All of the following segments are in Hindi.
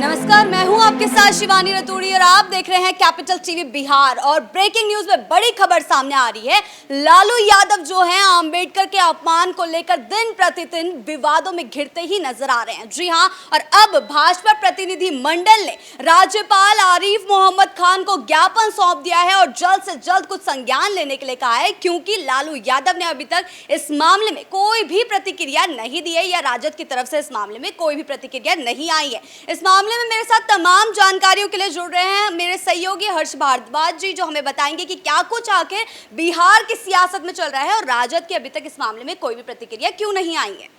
नमस्कार, मैं हूं आपके साथ शिवानी रतूड़ी और आप देख रहे हैं कैपिटल टीवी बिहार। और ब्रेकिंग न्यूज में बड़ी खबर सामने आ रही है। लालू यादव जो हैं अंबेडकर के अपमान को लेकर दिन प्रतिदिन विवादों में घिरते ही नजर आ रहे हैं। जी हां, और अब भाजपा प्रतिनिधि मंडल ने राज्यपाल आरिफ मोहम्मद खान को ज्ञापन सौंप दिया है और जल्द से जल्द कुछ संज्ञान लेने के लिए कहा है, क्योंकि लालू यादव ने अभी तक इस मामले में कोई भी प्रतिक्रिया नहीं दी है या राजद की तरफ से इस मामले में कोई भी प्रतिक्रिया नहीं आई है। इस मामले में मेरे साथ तमाम जानकारियों के लिए जुड़ रहे हैं मेरे सहयोगी हर्ष भारद्वाज जी, जो हमें बताएंगे कि क्या कुछ आखिर बिहार की सियासत में चल रहा है और राजद की अभी तक इस मामले में कोई भी प्रतिक्रिया क्यों नहीं आई है।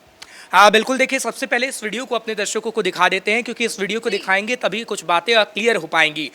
हाँ बिल्कुल, देखिए सबसे पहले इस वीडियो को अपने दर्शकों को दिखा देते हैं, क्योंकि इस वीडियो को दिखाएंगे तभी कुछ बातें क्लियर हो पाएंगी।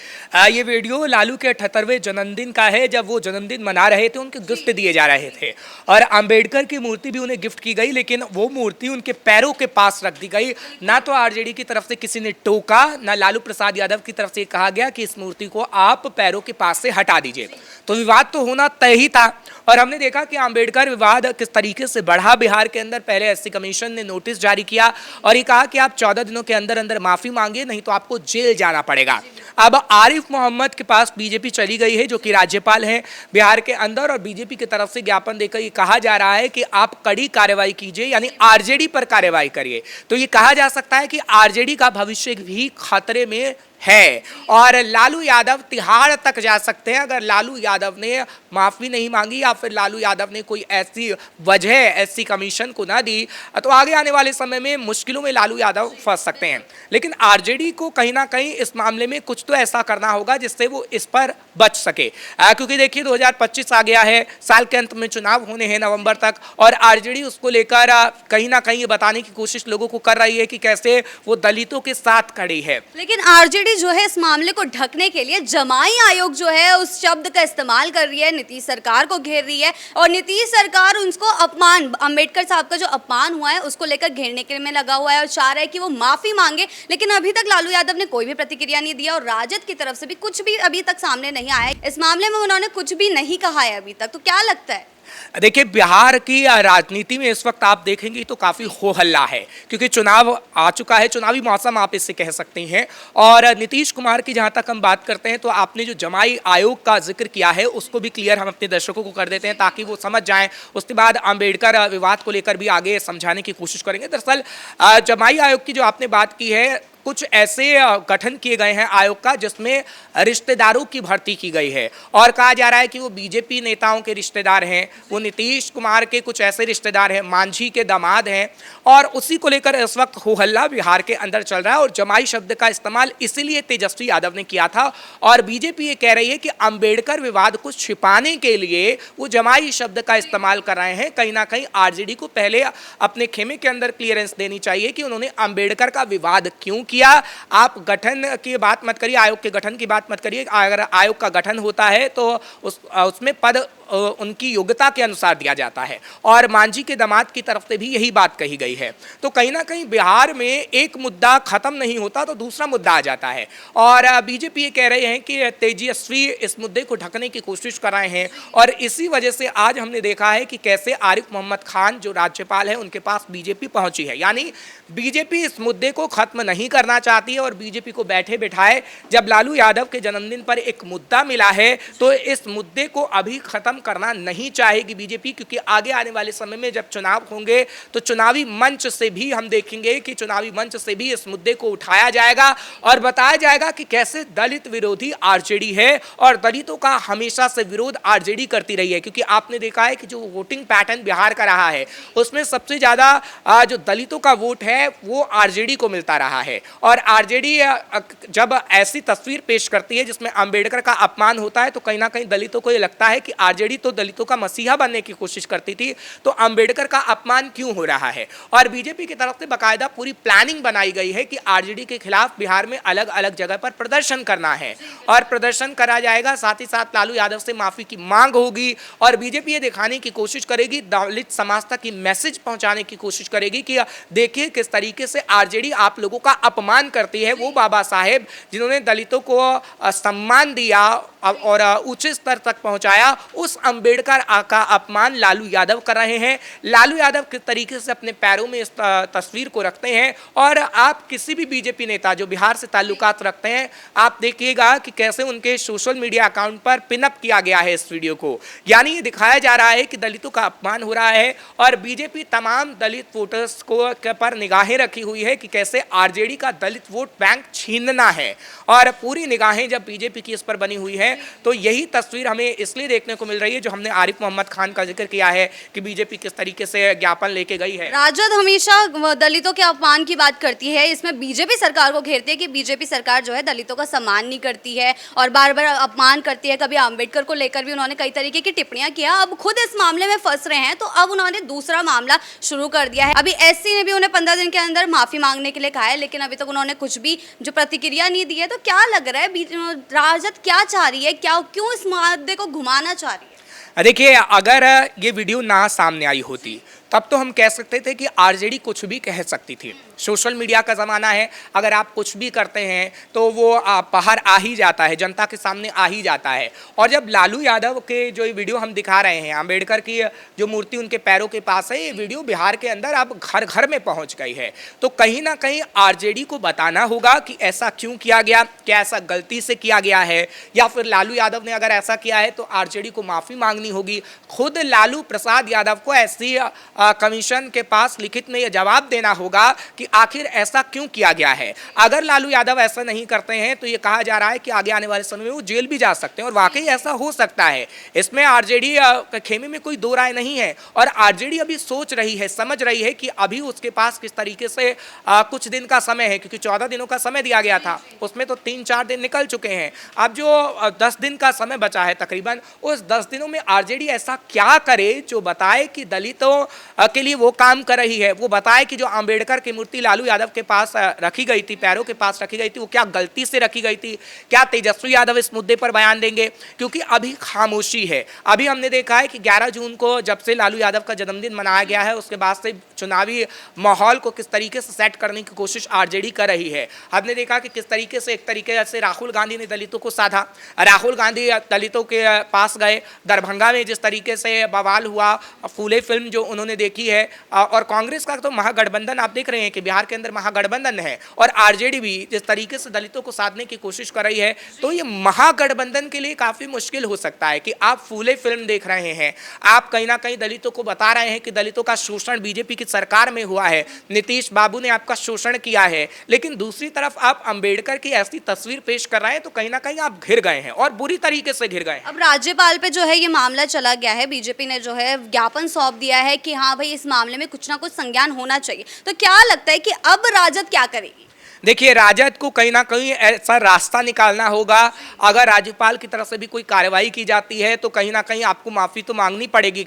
ये वीडियो लालू के 78वें जन्मदिन का है, जब वो जन्मदिन मना रहे थे, उनके गिफ्ट दिए जा रहे थे और अंबेडकर की मूर्ति भी उन्हें गिफ्ट की गई, लेकिन वो मूर्ति उनके पैरों के पास रख दी गई। ना तो आरजेडी की तरफ से किसी ने टोका, ना लालू प्रसाद यादव की तरफ से कहा गया कि इस मूर्ति को आप पैरों के पास से हटा दीजिए। तो विवाद तो होना तय ही था और हमने देखा कि अंबेडकर विवाद किस तरीके से बढ़ा बिहार के अंदर। पहले एससी कमीशन ने नोटिस जारी किया और ये कहा कि आप 14 दिनों के अंदर अंदर माफी मांगे, नहीं तो आपको जेल जाना पड़ेगा। अब आरिफ मोहम्मद के पास बीजेपी चली गई है, जो कि राज्यपाल हैं बिहार के अंदर, और बीजेपी की तरफ से ज्ञापन देकर ये कहा जा रहा है कि आप कड़ी कार्रवाई कीजिए, यानी आरजेडी पर कार्रवाई करिए। तो ये कहा जा सकता है कि आरजेडी का भविष्य भी खतरे में है और लालू यादव तिहाड़ तक जा सकते हैं अगर लालू यादव ने माफ़ी नहीं मांगी या फिर लालू यादव ने कोई ऐसी वजह एससी कमीशन को ना दी, तो आगे आने वाले समय में मुश्किलों में लालू यादव फंस सकते हैं। लेकिन आरजेडी को कहीं ना कहीं इस मामले में कुछ तो ऐसा करना होगा जिससे वो इस पर बच सके, क्योंकि देखिए 2025 आ गया है, साल के अंत में चुनाव होने हैं नवंबर तक, और आरजेडी उसको लेकर कहीं ना कहीं ये बताने की कोशिश लोगों को कर रही है कि कैसे वो दलितों के साथ खड़ी है। लेकिन आरजेडी जो है इस मामले को ढकने के लिए जमाई आयोग जो है उस शब्द का इस्तेमाल कर रही है, नीतीश सरकार को घेर रही है और नीतीश सरकार उसको अपमान, अंबेडकर साहब का जो अपमान हुआ है उसको लेकर घेरने के में लगा हुआ है और चाह रहा है कि वो माफी मांगे। लेकिन अभी तक लालू यादव ने कोई भी प्रतिक्रिया नहीं दिया और राजद की तरफ से भी कुछ भी अभी तक सामने नहीं आया है। इस मामले में उन्होंने कुछ भी नहीं कहा है अभी तक। तो क्या लगता है? देखिए बिहार की राजनीति में इस वक्त आप देखेंगे तो काफ़ी हो हल्ला है, क्योंकि चुनाव आ चुका है, चुनावी मौसम आप इससे कह सकते हैं। और नीतीश कुमार की जहां तक हम बात करते हैं तो आपने जो जमाई आयोग का जिक्र किया है उसको भी क्लियर हम अपने दर्शकों को कर देते हैं ताकि वो समझ जाएं। उसके बाद अंबेडकर विवाद को लेकर भी आगे समझाने की कोशिश करेंगे। दरअसल जमाई आयोग की जो आपने बात की है, कुछ ऐसे गठन किए गए हैं आयोग का जिसमें रिश्तेदारों की भर्ती की गई है और कहा जा रहा है कि वो बीजेपी नेताओं के रिश्तेदार हैं, वो नीतीश कुमार के कुछ ऐसे रिश्तेदार हैं, मांझी के दामाद हैं, और उसी को लेकर इस वक्त हो हल्ला बिहार के अंदर चल रहा है। और जमाई शब्द का इस्तेमाल इसीलिए तेजस्वी यादव ने किया था और बीजेपी ये कह रही है कि अंबेडकर विवाद को छिपाने के लिए वो जमाई शब्द का इस्तेमाल कर रहे हैं। कहीं ना कहीं आरजेडी को पहले अपने खेमे के अंदर क्लियरेंस देनी चाहिए कि उन्होंने अंबेडकर का विवाद क्यों किया। आप गठन की बात मत करिए, आयोग के गठन की बात मत करिए। अगर आयोग का गठन होता है तो उसमें पद उनकी योग्यता के अनुसार दिया जाता है और मांझी के दामाद की तरफ से भी यही बात कही गई है। तो कहीं ना कहीं बिहार में एक मुद्दा खत्म नहीं होता तो दूसरा मुद्दा आ जाता है और बीजेपी ये कह रहे हैं कि तेजस्वी इस मुद्दे को ढकने की कोशिश कर रहे हैं और इसी वजह से आज हमने देखा है कि कैसे आरिफ मोहम्मद खान जो राज्यपाल है उनके पास बीजेपी पहुंची है। यानी बीजेपी इस मुद्दे को खत्म नहीं करना चाहती है और बीजेपी को बैठे बिठाए जब लालू यादव के जन्मदिन पर एक मुद्दा मिला है तो इस मुद्दे को अभी खत्म करना नहीं चाहेगी बीजेपी, क्योंकि आगे आने वाले समय में जब चुनाव होंगे तो चुनावी मंच से भी हम देखेंगे कि चुनावी मंच से भी इस मुद्दे को उठाया जाएगा और बताया जाएगा कि कैसे दलित विरोधी आरजेडी है और दलितों का हमेशा से विरोध आरजेडी करती रही है। क्योंकि आपने देखा है कि जो वोटिंग पैटर्न बिहार का रहा है उसमें सबसे ज्यादा जो दलितों का वोट है वो आरजेडी को मिलता रहा है और आरजेडी जब ऐसी तस्वीर पेश करती है जिसमें अंबेडकर का अपमान होता है तो कहीं ना कहीं दलितों को ये लगता है कि आरजेडी तो दलितों का मसीहा बनने की कोशिश करती थी, तो अंबेडकर का अपमान क्यों हो रहा है। और बीजेपी की तरफ से बाकायदा पूरी प्लानिंग बनाई गई है कि आरजेडी के खिलाफ बिहार में अलग अलग जगह पर प्रदर्शन करना है और प्रदर्शन करा जाएगा, साथ ही साथ लालू यादव से माफी की मांग होगी और बीजेपी ये दिखाने की कोशिश करेगी, दलित समाज तक की मैसेज पहुंचाने की कोशिश करेगी कि देखिए किस तरीके से आरजेडी आप लोगों का अपमान करती है। वो बाबा साहेब जिन्होंने दलितों को सम्मान दिया, और उच्च स्तर तक पहुंचाया, उस अंबेडकर का अपमान लालू यादव कर रहे हैं। लालू यादव किस तरीके से अपने पैरों में इस तस्वीर को रखते हैं, और आप किसी भी बीजेपी नेता जो बिहार से ताल्लुकात रखते हैं, आप देखिएगा कि कैसे उनके सोशल मीडिया अकाउंट पर पिनअप किया गया है इस वीडियो को। यानी ये दिखाया जा रहा है कि दलितों का अपमान हो रहा है, और बीजेपी तमाम दलित वोटर्स को पर निगाहें रखी हुई है कि कैसे आरजेडी का दलित वोट बैंक छीनना है, और पूरी निगाहें जब बीजेपी की इस पर बनी हुई है तो यही तस्वीर हमें इसलिए देखने को मिल रही है, जो हमने आरिफ मोहम्मद खान का जिक्र किया है कि बीजेपी किस तरीके से ज्ञापन लेके गई है। राजद हमेशा दलितों के अपमान की बात करती है, इसमें बीजेपी सरकार को घेरती है कि बीजेपी सरकार जो है दलितों का सम्मान नहीं करती है और बार बार अपमान करती है। कभी अंबेडकर को लेकर भी उन्होंने कई तरीके की टिप्पणियां किया। अब खुद इस मामले में फंस रहे हैं, तो अब उन्होंने दूसरा मामला शुरू कर दिया है। अभी एससी ने भी उन्हें 15 दिन के अंदर माफी मांगने के लिए कहा है, लेकिन अभी तक उन्होंने कुछ भी जो प्रतिक्रिया नहीं दी है। तो क्या लग रहा है राजद क्या चाह रही है, क्या क्यों इस मुद्दे को घुमाना चाह रही है? देखिए, अगर ये वीडियो ना सामने आई होती तब तो हम कह सकते थे कि आरजेडी कुछ भी कह सकती थी। सोशल मीडिया का ज़माना है, अगर आप कुछ भी करते हैं तो वो बाहर आ ही जाता है, जनता के सामने आ ही जाता है। और जब लालू यादव के जो ये वीडियो हम दिखा रहे हैं, अंबेडकर की जो मूर्ति उनके पैरों के पास है, ये वीडियो बिहार के अंदर अब घर घर में पहुंच गई है। तो कहीं ना कहीं आरजेडी को बताना होगा कि ऐसा क्यों किया गया, क्या ऐसा गलती से किया गया है, या फिर लालू यादव ने अगर ऐसा किया है तो आरजेडी को माफ़ी मांगनी होगी। खुद लालू प्रसाद यादव को ऐसी कमीशन के पास लिखित में यह जवाब देना होगा कि आखिर ऐसा क्यों किया गया है। अगर लालू यादव ऐसा नहीं करते हैं तो ये कहा जा रहा है कि आगे आने वाले समय में वो जेल भी जा सकते हैं, और वाकई ऐसा हो सकता है। इसमें आरजेडी के खेमे में कोई दो राय नहीं है, और आरजेडी अभी सोच रही है, समझ रही है कि अभी उसके पास किस तरीके से कुछ दिन का समय है, क्योंकि 14 दिनों का समय दिया गया था, उसमें तो 3-4 दिन निकल चुके हैं। अब जो 10 दिन का समय बचा है तकरीबन, उस 10 दिनों में आरजेडी ऐसा क्या करे जो बताए कि दलितों के लिए वो काम कर रही है, वो बताए कि जो अंबेडकर की मूर्ति लालू यादव के पास रखी गई थी, पैरों के पास रखी गई थी, वो क्या गलती से रखी गई थी। क्या तेजस्वी यादव इस मुद्दे पर बयान देंगे? क्योंकि अभी खामोशी है। अभी हमने देखा है कि 11 जून को जब से लालू यादव का जन्मदिन मनाया गया है, उसके बाद से चुनावी माहौल को किस तरीके से सेट करने की कोशिश आरजेडी कर रही है। हमने देखा कि किस तरीके से एक तरीके से राहुल गांधी ने दलितों को साधा, राहुल गांधी दलितों के पास गए, दरभंगा में जिस तरीके से बवाल हुआ, फूले फिल्म जो उन्होंने देखी है, और कांग्रेस का तो महागठबंधन आप देख रहे हैं कि बिहार के अंदर महागठबंधन है, और आरजेडी भी जिस तरीके से दलितों को साधने की कोशिश कर रही है, तो ये महागठबंधन के लिए काफी मुश्किल हो सकता है कि आप फूले फिल्म देख रहे हैं, आप कहीं ना कहीं दलितों को बता रहे हैं कि दलितों का शोषण बीजेपी की सरकार में हुआ है, नीतीश बाबू ने आपका शोषण किया है, लेकिन दूसरी तरफ आप अंबेडकर की ऐसी तस्वीर पेश कर रहे हैं, तो कहीं ना कहीं आप घिर गए हैं, और बुरी तरीके से घिर गए। अब राज्यपाल पे जो है ये मामला चला गया है, बीजेपी ने जो है ज्ञापन सौंप दिया है कि हाँ भाई इस मामले में कुछ ना कुछ संज्ञान होना चाहिए। तो क्या लगता है कि अब राजद क्या करेगी? देखिए, राजद को कहीं ना कहीं ऐसा रास्ता निकालना होगा। अगर राज्यपाल की तरफ से भी कोई कार्रवाई की जाती है तो कहीं ना कहीं आपको माफ़ी तो मांगनी पड़ेगी,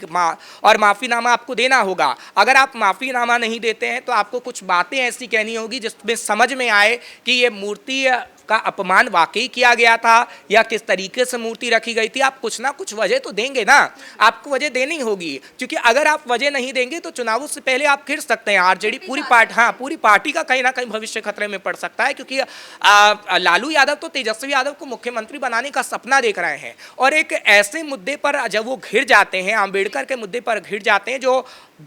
और माफ़ीनामा आपको देना होगा। अगर आप माफ़ीनामा नहीं देते हैं तो आपको कुछ बातें ऐसी कहनी होगी जिसमें समझ में आए कि ये मूर्ति का अपमान वाकई किया गया था या किस तरीके से मूर्ति रखी गई थी। आप कुछ ना कुछ वजह तो देंगे ना, आपको वजह देनी होगी, क्योंकि अगर आप वजह नहीं देंगे तो चुनावों से पहले आप गिर सकते हैं। आरजेडी पूरी पार्टी का कहीं ना कहीं भविष्य खतरे में पड़ सकता है, क्योंकि लालू यादव तो तेजस्वी यादव को मुख्यमंत्री बनाने का सपना देख रहे हैं, और एक ऐसे मुद्दे पर जब वो घिर जाते हैं, अंबेडकर के मुद्दे पर घिर जाते हैं जो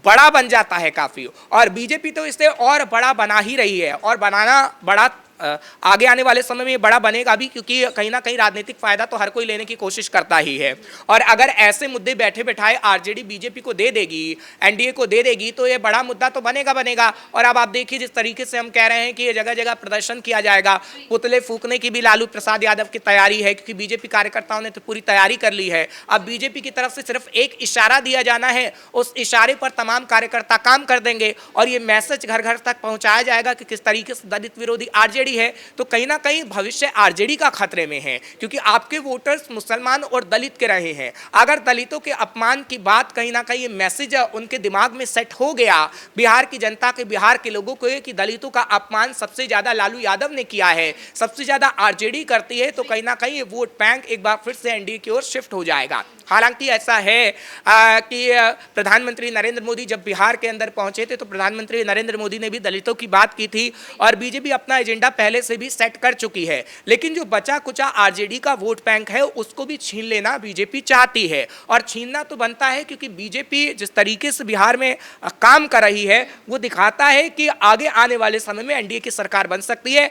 बड़ा बन जाता है काफ़ी, और बीजेपी तो इसे और बड़ा बना ही रही है, और बनाना बड़ा आगे आने वाले समय में बड़ा बनेगा भी, क्योंकि कहीं ना कहीं राजनीतिक फायदा तो हर कोई लेने की कोशिश करता ही है। और अगर ऐसे मुद्दे बैठे बैठाए आरजेडी बीजेपी को दे देगी, एनडीए को दे देगी, तो ये बड़ा मुद्दा तो बनेगा। और अब आप देखिए जिस तरीके से हम कह रहे हैं कि ये जगह जगह प्रदर्शन किया जाएगा, पुतले फूकने की भी लालू प्रसाद यादव की तैयारी है, क्योंकि बीजेपी कार्यकर्ताओं ने तो पूरी तैयारी कर ली है। अब बीजेपी की तरफ से सिर्फ एक इशारा दिया जाना है, उस इशारे पर तमाम कार्यकर्ता काम कर देंगे, और ये मैसेज घर घर तक पहुंचाया जाएगा कि किस तरीके से दलित विरोधी आरजेडी है। तो कहीं ना कहीं भविष्य आरजेडी का खतरे में है, क्योंकि आपके वोटर्स मुसलमान और दलित के रहे हैं। अगर दलितों के अपमान की बात कहीं ना कहीं मैसेज उनके दिमाग में सेट हो गया बिहार की जनता के, बिहार के लोगों को, कि दलितों का अपमान सबसे ज्यादा लालू यादव ने किया है, सबसे ज्यादा आरजेडी करती है, तो कहीं ना कहीं ये वोट बैंक एक बार फिर से एनडीए की ओर शिफ्ट हो जाएगा। हालांकि ऐसा है कि प्रधानमंत्री नरेंद्र मोदी जब बिहार के अंदर पहुंचे थे तो प्रधानमंत्री नरेंद्र मोदी ने भी दलितों की बात की थी और बीजेपी अपना एजेंडा पहले से भी सेट कर चुकी है। लेकिन जो बचा कुचा आरजेडी का वोट बैंक है उसको भी छीन लेना बीजेपी चाहती है और छीनना तो बनता है, क्योंकि बीजेपी जिस तरीके से बिहार में काम कर रही है वो दिखाता है कि आगे आने वाले समय में एनडीए की सरकार बन सकती है,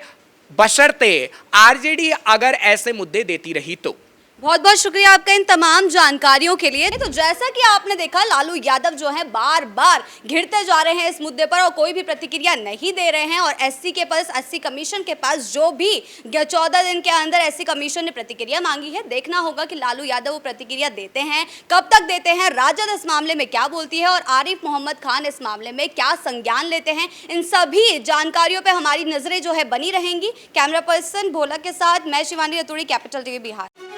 बशर्ते आरजेडी अगर ऐसे मुद्दे देती रही तो। बहुत बहुत शुक्रिया आपका इन तमाम जानकारियों के लिए। तो जैसा कि आपने देखा, लालू यादव जो है बार बार घिरते जा रहे हैं इस मुद्दे पर और कोई भी प्रतिक्रिया नहीं दे रहे हैं। और एससी के पास, एससी कमीशन के पास जो भी 14 दिन के अंदर एससी कमीशन ने प्रतिक्रिया मांगी है, देखना होगा कि लालू यादव वो प्रतिक्रिया देते हैं, कब तक देते हैं, राजद इस मामले में क्या बोलती है और आरिफ मोहम्मद खान इस मामले में क्या संज्ञान लेते हैं। इन सभी जानकारियों पर हमारी नजरें जो है बनी रहेंगी। कैमरा पर्सन भोला के साथ मैं शिवानी रतूड़ी, कैपिटल टीवी बिहार।